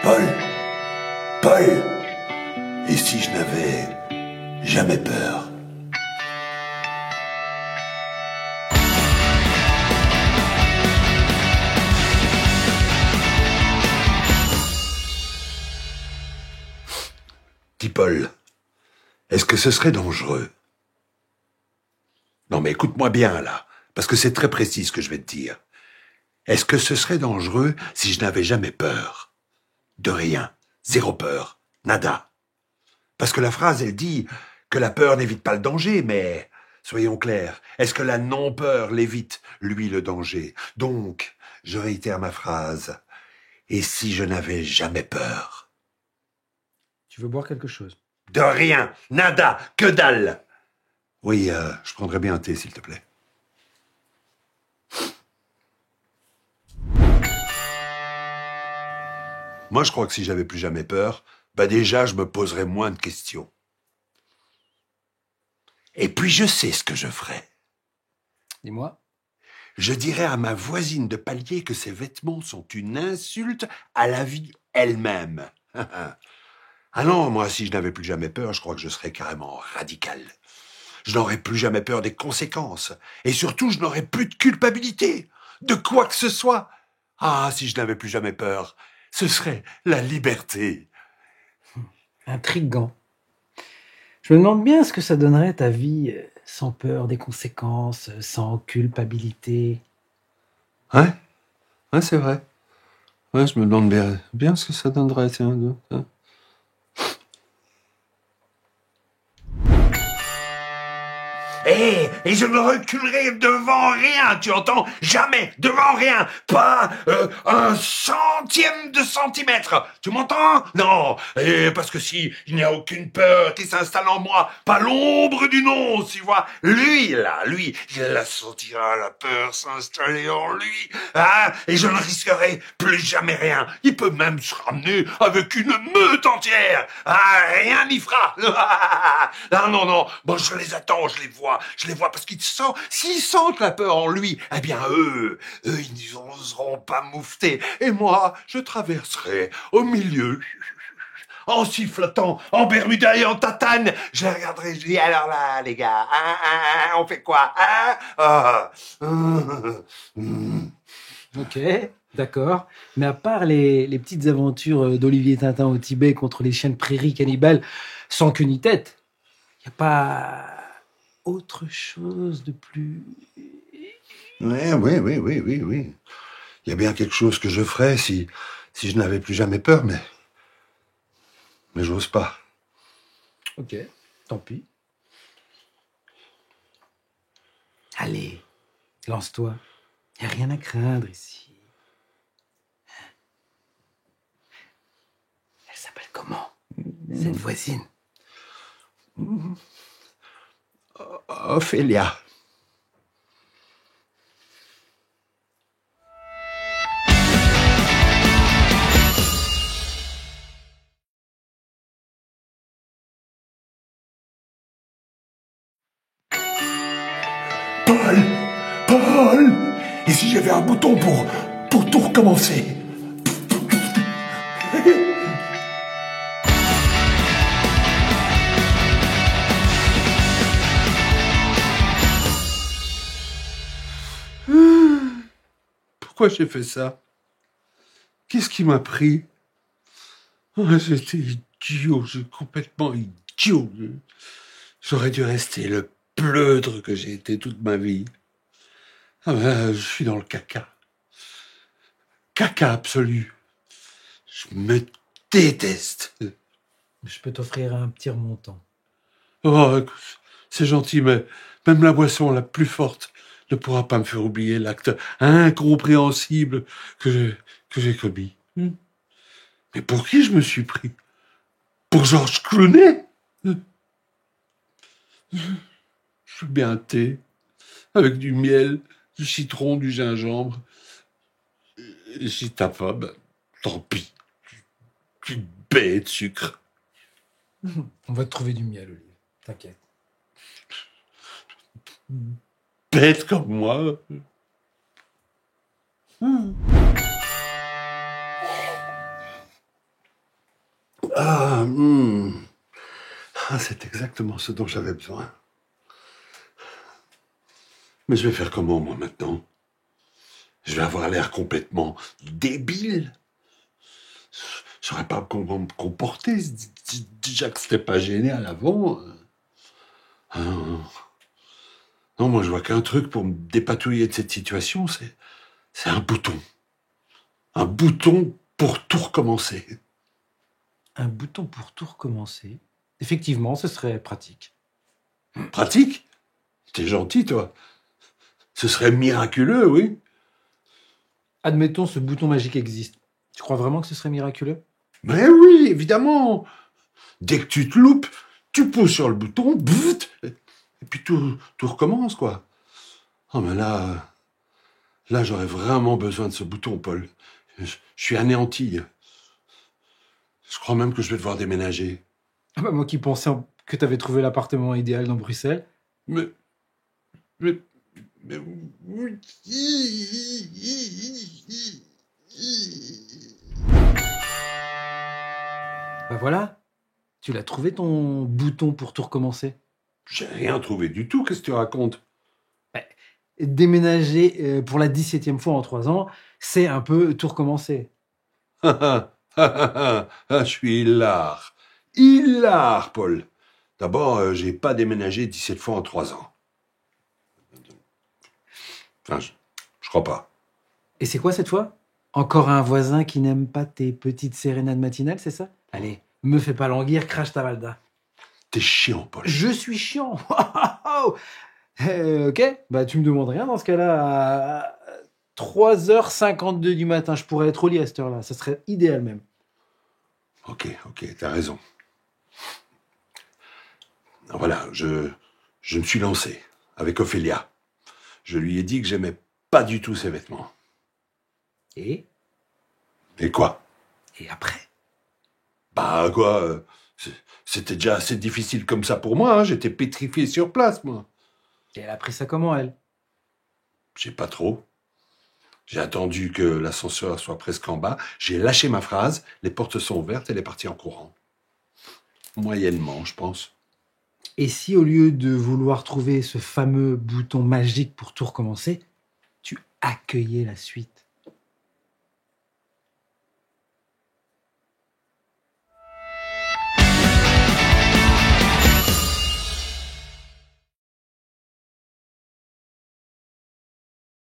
Paul, Paul, et si je n'avais jamais peur? Dis Paul, est-ce que ce serait dangereux? Non mais écoute-moi bien là, parce que c'est très précis ce que je vais te dire. Est-ce que ce serait dangereux si je n'avais jamais peur? De rien, zéro peur, nada. Parce que la phrase, elle dit que la peur n'évite pas le danger, mais soyons clairs, est-ce que la non-peur l'évite, lui, le danger? Donc, je réitère ma phrase. Et si je n'avais jamais peur? Tu veux boire quelque chose? De rien, nada, que dalle. Oui, je prendrais bien un thé, s'il te plaît. Moi, je crois que si j'avais plus jamais peur, bah déjà, je me poserais moins de questions. Et puis, je sais ce que je ferais. Dis-moi. Je dirais à ma voisine de palier que ses vêtements sont une insulte à la vie elle-même. Ah non, moi, si je n'avais plus jamais peur, je crois que je serais carrément radical. Je n'aurais plus jamais peur des conséquences. Et surtout, je n'aurais plus de culpabilité. De quoi que ce soit. Ah, si je n'avais plus jamais peur, ce serait la liberté. Intriguant. Je me demande bien ce que ça donnerait ta vie sans peur des conséquences, sans culpabilité. Ouais, ouais, c'est vrai. Ouais, je me demande bien ce que ça donnerait, tiens. Et je ne reculerai devant rien, tu entends? Jamais, devant rien, pas un centième de centimètre, tu m'entends? Non, et parce que si il n'y a aucune peur qui s'installe en moi, pas l'ombre d'une once, tu vois? Lui, il la sentira, la peur s'installer en lui, hein? Et je ne risquerai plus jamais rien. Il peut même se ramener avec une meute entière, ah, rien n'y fera. Non, bon, je les attends, je les vois parce qu'ils sentent, s'ils sentent la peur en lui, eh bien eux, ils n'oseront pas moufter. Et moi, je traverserai au milieu, en sifflotant, en Bermuda et en tatane. Je les regarderai, je dis, alors là, les gars, on fait quoi, Ok, d'accord. Mais à part les petites aventures d'Olivier Tintin au Tibet contre les chiens de prairie cannibales, sans queue ni tête, y a pas autre chose de plus... Ouais, oui. Il y a bien quelque chose que je ferais si je n'avais plus jamais peur, mais j'ose pas. Ok, tant pis. Allez, lance-toi. Y a rien à craindre ici. Elle s'appelle comment, cette voisine? Ophélia. Paul, et si j'avais un bouton pour tout recommencer? Pourquoi j'ai fait ça? Qu'est-ce qui m'a pris? Oh, j'étais idiot, complètement idiot. J'aurais dû rester le pleutre que j'ai été toute ma vie. Ah ben, je suis dans le caca. Caca absolu. Je me déteste. Je peux t'offrir un petit remontant. Oh, écoute, c'est gentil, mais même la boisson la plus forte ne pourra pas me faire oublier l'acte incompréhensible que j'ai commis. Mais pour qui je me suis pris? Pour Georges Clooney? Je veux bien un thé, avec du miel, du citron, du gingembre. Et si t'as pas, ben, tant pis. Tu baie de sucre. On va te trouver du miel, Olivier. T'inquiète. Bête comme moi. Ah, Ah, c'est exactement ce dont j'avais besoin. Mais je vais faire comment, moi, maintenant? Je vais avoir l'air complètement débile. Je saurais pas comment me comporter. Déjà que c'était pas génial avant. Ah, non, moi, je vois qu'un truc pour me dépatouiller de cette situation, c'est un bouton. Un bouton pour tout recommencer. Un bouton pour tout recommencer. Effectivement, ce serait pratique. Pratique? T'es gentil, toi. Ce serait miraculeux, oui. Admettons, ce bouton magique existe. Tu crois vraiment que ce serait miraculeux? Mais oui, évidemment. Dès que tu te loupes, tu pousses sur le bouton, bzzzt, et puis tout recommence, quoi. Oh, mais là, j'aurais vraiment besoin de ce bouton, Paul. Je suis anéanti. Je crois même que je vais devoir déménager. Ah bah, moi qui pensais que t'avais trouvé l'appartement idéal dans Bruxelles. Mais, mais, mais, oui. Bah voilà, tu l'as trouvé ton bouton pour tout recommencer. J'ai rien trouvé du tout, qu'est-ce que tu racontes? Déménager pour la 17e fois en 3 ans, c'est un peu tout recommencer. Je suis hilar. Hilar, Paul. D'abord, j'ai pas déménagé 17 fois en 3 ans. Enfin, je crois pas. Et c'est quoi cette fois? Encore un voisin qui n'aime pas tes petites sérénades matinales, c'est ça? Allez, me fais pas languir, crache ta valda. T'es chiant, Paul. Je suis chiant. Ok, bah tu me demandes rien dans ce cas-là. À 3h52 du matin, je pourrais être au lit à cette heure-là. Ça serait idéal même. Ok, t'as raison. Voilà, je me suis lancé avec Ophélia. Je lui ai dit que j'aimais pas du tout ses vêtements. Et Quoi? Et après? Bah quoi c'était déjà assez difficile comme ça pour moi, hein. J'étais pétrifié sur place, moi. Et elle a pris ça comment, elle? Je sais pas trop. J'ai attendu que l'ascenseur soit presque en bas, j'ai lâché ma phrase, les portes sont ouvertes, elle est partie en courant. Moyennement, je pense. Et si au lieu de vouloir trouver ce fameux bouton magique pour tout recommencer, tu accueillais la suite?